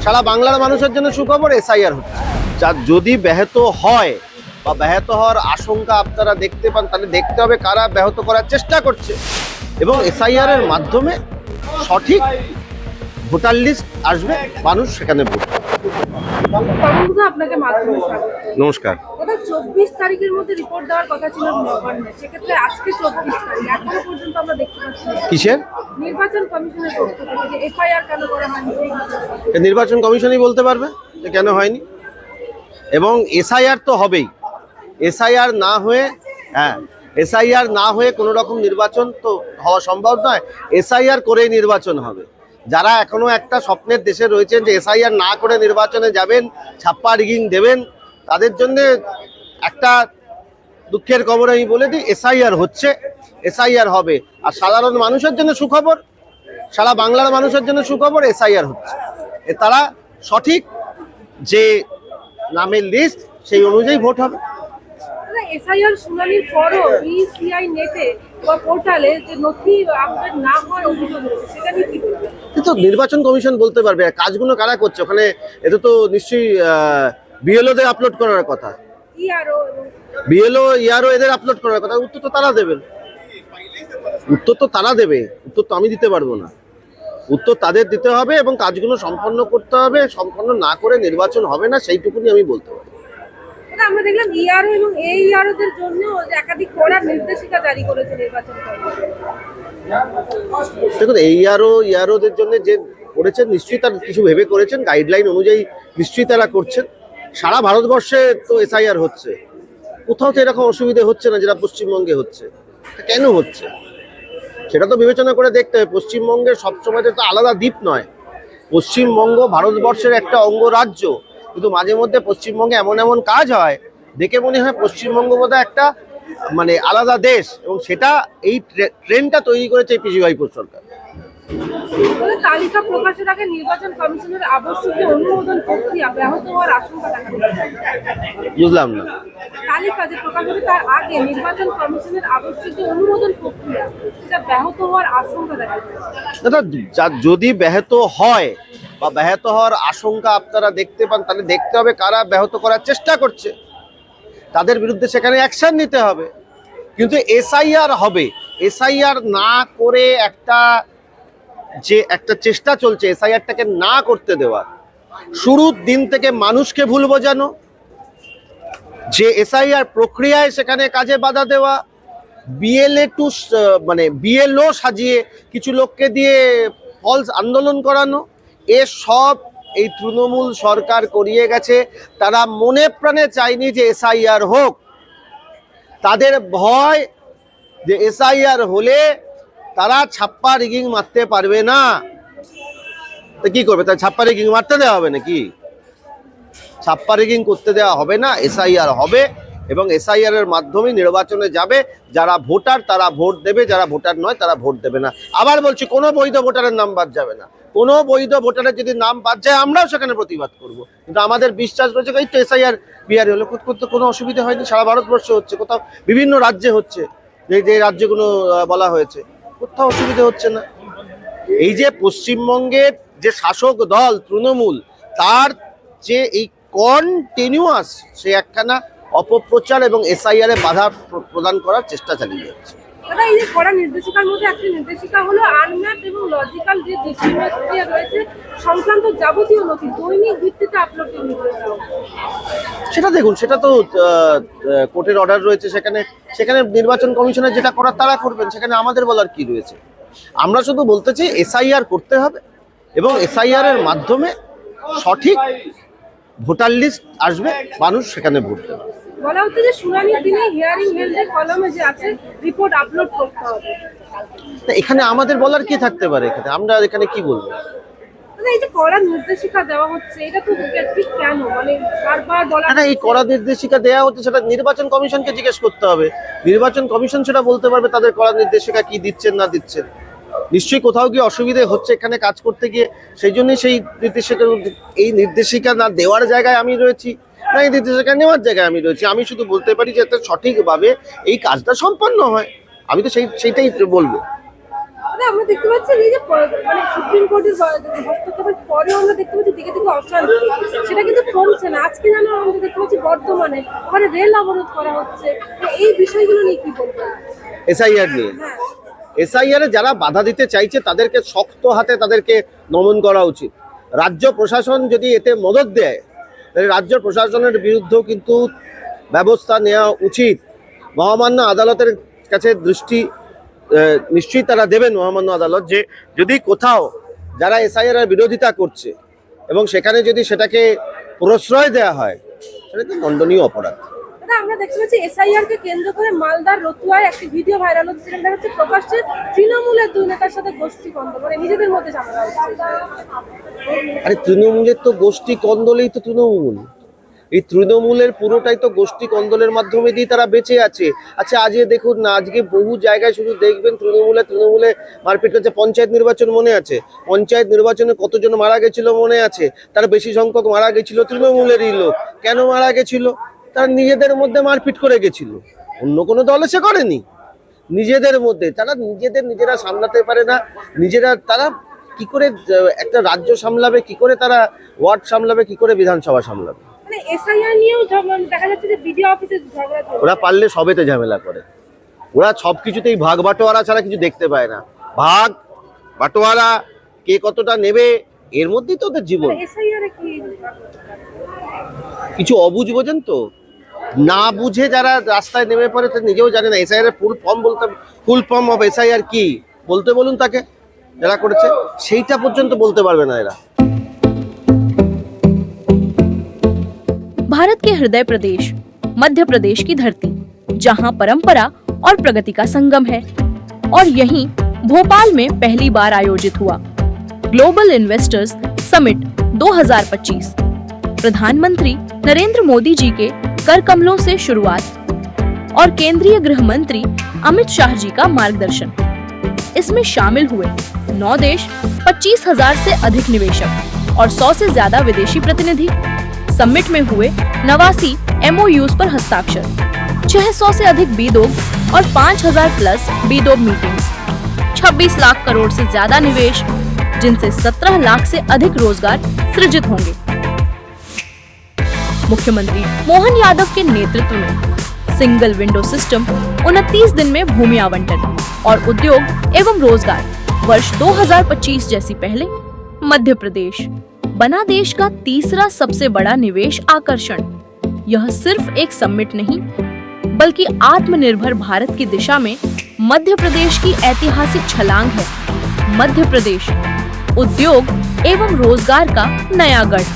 সারা বাংলার মানুষের জন্য সুখবর, এসআইআর হচ্ছে। যা যদি ব্যাহত হয় বা ব্যাহত হওয়ার আশঙ্কা আপনারা দেখতে পান, তাহলে দেখতে হবে কারা ব্যাহত করার চেষ্টা করছে, এবং এসআইআর এর মাধ্যমে সঠিক ভোটার লিস্ট আসবে, মানুষ সেখানে ভোট। আপনাকে মাধ্যমে স্বাগত। নমস্কার। 24 তারিখের মধ্যে রিপোর্ট দেওয়ার কথা ছিল নবান্নে, সেক্ষেত্রে আজকে 24 তারিখ, এখনো পর্যন্ত আমরা দেখতে পাচ্ছি কিসের নির্বাচন কমিশনের পক্ষ থেকে যে এফআইআর কেন করা হয়নি? নির্বাচন কমিশনই বলতে পারবে যে কেন হয়নি, এবং এসআইআর তো হবেই। এসআইআর না হয়ে এসআইআর না হয়ে কোনো রকম নির্বাচন তো হওয়া সম্ভব নয়। এসআইআর করেই নির্বাচন হবে। যারা এখনো একটা স্বপ্নের দেশে রয়েছেন যে এসআইআর না করে নির্বাচনে যাবেন, ছাপ্পা রিগিং দেবেন, তাদের জন্য একটা দুঃখের খবর আমি বলে দিই, এসআইআর হচ্ছে, এসআইআর হবে। আর সাধারণ মানুষের জন্য সুখবর, সারা বাংলার মানুষের জন্য সুখবর, এসআইআর হচ্ছে। তারা সঠিক যে নামের লিস্ট সেই অনুযায়ী ভোট হবে। এসআইআর শুনানির পরও ইসিআই নেটে বা পোর্টালে যে নথি আপডেট না হওয়ার অভিযোগ হচ্ছে, সেটা নিয়ে কি বলবেন? কিন্তু নির্বাচন কমিশন বলতে পারবে কাজগুলো কারা করছে ওখানে। এটা তো নিশ্চয়ই বিএলওদের আপলোড করার কথা, বিএলও ইয়ারও এদের আপলোড করার কথা। উত্তর তো তারা দেবেন, উত্তর তো তারা দেবে, উত্তর তো আমি দিতে পারবো না। উত্তর তাদের দিতে হবে এবং কাজগুলো সম্পন্ন করতে হবে। সম্পন্ন না করে নির্বাচন হবে না, সেইটুকুনি আমি বলতে পারি। আমরা দেখলাম ইআরও এবং এইআরওদের জন্য একাধিক কড়া নির্দেশিকা জারি করেছে নির্বাচন কমিশন। দেখুন, ইয়ারওদের জন্য যে করেছেন নিশ্চয়ই তার কিছু ভেবে করেছেন, গাইডলাইন অনুযায়ী নিশ্চয়ই তারা করছেন। সারা ভারতবর্ষে তো এসআইআর হচ্ছে, কোথাও তো এরকম অসুবিধা হচ্ছে না যেটা পশ্চিমবঙ্গে হচ্ছে। কেন হচ্ছে সেটা তো বিবেচনা করে দেখতে হবে। পশ্চিমবঙ্গের সবসময় তো আলাদা দ্বীপ নয়, পশ্চিমবঙ্গ ভারতবর্ষের একটা অঙ্গরাজ্য, কিন্তু মাঝে মধ্যে পশ্চিমবঙ্গে এমন এমন কাজ হয় দেখে মনে হয় পশ্চিমবঙ্গ বোধহয় একটা মানে আলাদা দেশ, এবং সেটা এই ট্রেনটা তৈরি করেছে এই পিসি ভাইপোর সরকার। তালিকা প্রকাশের আগে নির্বাচন কমিশনের আবশ্যক অনুমোদন প্রক্রিয়া ব্যাহত হওয়ার আশঙ্কা দেখা দিচ্ছে। বুঝলাম না। তালিকা যে প্রকাশ হবে তার আগে নির্বাচন কমিশনের আবশ্যক অনুমোদন প্রক্রিয়া সেটা ব্যাহত হওয়ার আশঙ্কা দেখা দিচ্ছে। দাদা, যদি ব্যাহত হয় বা ব্যাহত হওয়ার আশঙ্কা আপনারা দেখতে পান, তাহলে দেখতে হবে কারা ব্যাহত করার চেষ্টা করছে, তাদের বিরুদ্ধে সেখানে অ্যাকশন নিতে হবে। কিন্তু এসআইআর হবে, এসআইআর না করে একটা চেষ্টা চলছে এসআইআরটাকে না করতে দেওয়া, শুরুর দিন থেকে মানুষকে ভুল বোঝানো, যে এসআইআর প্রক্রিয়ায় সেখানে কাজে বাধা দেওয়া, বিএলও সাজিয়ে কিছু লোককে দিয়ে ফলস আন্দোলন করানো, এসব এই তৃণমূল সরকার করিয়ে গেছে। তারা মনে প্রাণে চায়নি যে এসআইআর হোক। তাদের ভয় যে এসআইআর হলে তারা ছাপ্পা রিগিং মারতে পারবে না। তো কি করবে, তাই ছাপ্পা রিগিং মারতে দেওয়া হবে নাকি? ছাপ্পা রিগিং করতে দেওয়া হবে না। এসআইআর হবে এবং এসআইআর এর মাধ্যমে নির্বাচনে যাবে। যারা ভোটার তারা ভোট দেবে, যারা ভোটার নয় তারা ভোট দেবে না। আবার বলছি, কোনো বৈধ ভোটারের নাম বাদ যাবে না। কোনো বৈধ ভোটারের যদি নাম বাদ যায় আমরাও সেখানে প্রতিবাদ করব, কিন্তু আমাদের বিশ্বাস রয়েছে এই তো এসআইআর বিহারে হলো, করতে কোনো অসুবিধা হয়নি। সারা ভারতবর্ষে হচ্ছে, কোথাও বিভিন্ন রাজ্যে হচ্ছে, যে রাজ্যগুলো বলা হয়েছে, কোথাও অসুবিধা হচ্ছে না। এই যে পশ্চিমবঙ্গের যে শাসক দল তৃণমূল, তার যে এই কন্টিনিউয়াস সে একখানা অপপ্রচার এবং এসআইআর এ বাধা প্রদান করার চেষ্টা চালিয়ে যাচ্ছে। এই যে কড়া নির্দেশিকার মধ্যে একটি নির্দেশিকা হলো আনম্যাপড এবং লজিক্যাল যে ডিসক্রিমিনেশন রয়েছে সংক্রান্ত যাবতীয় নথি দৈনিক ভিত্তিতে আপলোড করতে হবে। সেটা দেখুন, সেটা তো কোর্টের অর্ডার রয়েছে, সেখানে নির্বাচন কমিশনের যেটা করার তারা করবেন, সেখানে আমাদের বলার কি রয়েছে। আমরা শুধু বলতে চাই এসআইআর করতে হবে এবং এসআইআর এর মাধ্যমে সঠিক ভোটার লিস্ট আসবে, মানুষ সেখানে ভোট দেবে। বলা হচ্ছে যে শুনানির দিনে হিয়ারিং হেল্ডের কলামে যে আছে রিপোর্ট আপলোড করতে হবে। এখানে আমাদের বলার কি থাকতে পারে? আমরা এখানে কি বলবো? এই যে কড়া নির্দেশিকা দেওয়া হচ্ছে, এটা তো ঠিক কেন, মানে বারবার বলা এই কড়া নির্দেশিকা দেওয়া হচ্ছে সেটা নির্বাচন কমিশনকে জিজ্ঞেস করতে হবে। নির্বাচন কমিশন সেটা বলতে পারবে তাদের কড়া নির্দেশিকা কি দিচ্ছেন না দিচ্ছেন। নিশ্চয়ই কোথাও গিয়ে অসুবিধে হচ্ছে এখানে কাজ করতে গিয়ে, সেই জন্যই সেই নির্দেশিকা না দেওয়ার জায়গায় আমি রয়েছি, না এই নির্দেশিকা নেওয়ার জায়গায় আমি রয়েছি। আমি শুধু বলতে পারি যে সঠিকভাবে এই কাজটা সম্পন্ন হয়, আমি তো সেইটাই বলবো। আমরা দেখতে পাচ্ছি এই যে মানে সুপ্রিম কোর্টের হস্তক্ষেপের পরেও আমরা দেখতে পাচ্ছি দিকে দিকে অশান্তি, সেটা কিন্তু কমছে না। আজকে যেন আমরা দেখতে পাচ্ছি বর্তমানে মানে রেল অবরোধ করা হচ্ছে। তো এই বিষয়গুলো নিয়ে কি বলবেন? এসআইআর নিয়ে, হ্যাঁ, এসআইআর যারা বাধা দিতে চাইছে তাদেরকে শক্ত হাতে তাদেরকে দমন করা উচিত। রাজ্য প্রশাসন যদি এতে মদত দেয় তাহলে রাজ্য প্রশাসনের বিরুদ্ধেও কিন্তু ব্যবস্থা নেওয়া উচিত। মহামান্য আদালতের কাছে দৃষ্টি নিশ্চয়ই তারা দেবেন, মহামান্য আদালত, যে যদি কোথাও যারা এসআইআর এর বিরোধিতা করছে এবং সেখানে যদি সেটাকে প্রশ্রয় দেওয়া হয় সেটা তো দণ্ডনীয় অপরাধ। দাদা আমরা দেখতে পাচ্ছি এসআইআর কে কেন্দ্র করে মালদার রতুয়ায় একটি ভিডিও ভাইরাল হচ্ছে, যেখানে দেখা যাচ্ছে প্রকাশ্যে তৃণমূলের দুই নেতার সাথে গোষ্ঠী কন্দল, মানে নিজেদের মধ্যে ঝামেলা হচ্ছে। আরে তৃণমূলের তো গোষ্ঠী কন্দলেই তো তৃণমূল, এই তৃণমূলের পুরোটাই তো গোষ্ঠী কন্দলের মাধ্যমে দিয়ে তারা বেঁচে আছে। আচ্ছা আজকে দেখুন না, আজকে বহু জায়গায় শুধু দেখবেন তৃণমূলে মারপিট করছে। পঞ্চায়েত নির্বাচন মনে আছে, পঞ্চায়েত নির্বাচনে কতজন মারা গেছিল মনে আছে? তার বেশি সংখ্যক মারা গেছিল তৃণমূলেরই লোক। কেন মারা গেছিল? তারা নিজেদের মধ্যে মারপিট করে গেছিল, অন্য কোনো দল এসে করেনি। নিজেদের মধ্যে তারা নিজেরা সামলাতে পারে না। তারা কি করে একটা রাজ্য সামলাবে, কি করে তারা ওয়ার্ড সামলাবে, কি করে বিধানসভা সামলাবে? মানে এসআইআর নিয়েও দেখা যাচ্ছে যে বিডিও অফিসে ঝগড়া চলছে। ওরা পারলে সবেতে ঝামেলা করে, ওরা সবকিছুতেই ভাগ বাটোয়ারা ছাড়া কিছু দেখতে পায় না। ভাগ বাটোয়ারা, কে কতটা নেবে, এর মধ্যেই তো ওদের জীবন। এসআইআর এ কি কিছু অবুঝ বোঝেন তো, না বুঝে যারা রাস্তায় নেমে পড়ে তা নিজেও জানে না। এসআইআর এর ফুল ফর্ম অফ এসআইআর কি বলতে বলুন তাকে, যারা করেছে সেইটা পর্যন্ত বলতে পারবে না এরা। भारत के हृदय प्रदेश मध्य प्रदेश की धरती, जहां परंपरा और प्रगति का संगम है, और यहीं भोपाल में पहली बार आयोजित हुआ ग्लोबल इन्वेस्टर्स समिट 2025। प्रधानमंत्री नरेंद्र मोदी जी के कर कमलों से शुरुआत और केंद्रीय गृह मंत्री अमित शाह जी का मार्गदर्शन। इसमें शामिल हुए 9 देश, 25,000 से अधिक निवेशक और 100 से ज्यादा विदेशी प्रतिनिधि। समिट में हुए 89 MOUs पर हस्ताक्षर, 600 से अधिक बीदोग और 5,000 प्लस बीदोग मीटिंग्स, 26 लाख करोड़ से ज्यादा निवेश, जिनसे 17 लाख से अधिक रोजगार सृजित होंगे। मुख्यमंत्री मोहन यादव के नेतृत्व में सिंगल विंडो सिस्टम, 29 दिन में भूमि आवंटन और उद्योग एवं रोजगार वर्ष 2025 जैसी पहले मध्य प्रदेश बना देश का तीसरा सबसे बड़ा निवेश आकर्षण। यह सिर्फ एक समिट नहीं, बल्कि आत्मनिर्भर भारत की दिशा में मध्य प्रदेश की ऐतिहासिक छलांग है। मध्य प्रदेश उद्योग एवं रोजगार का नया गढ़।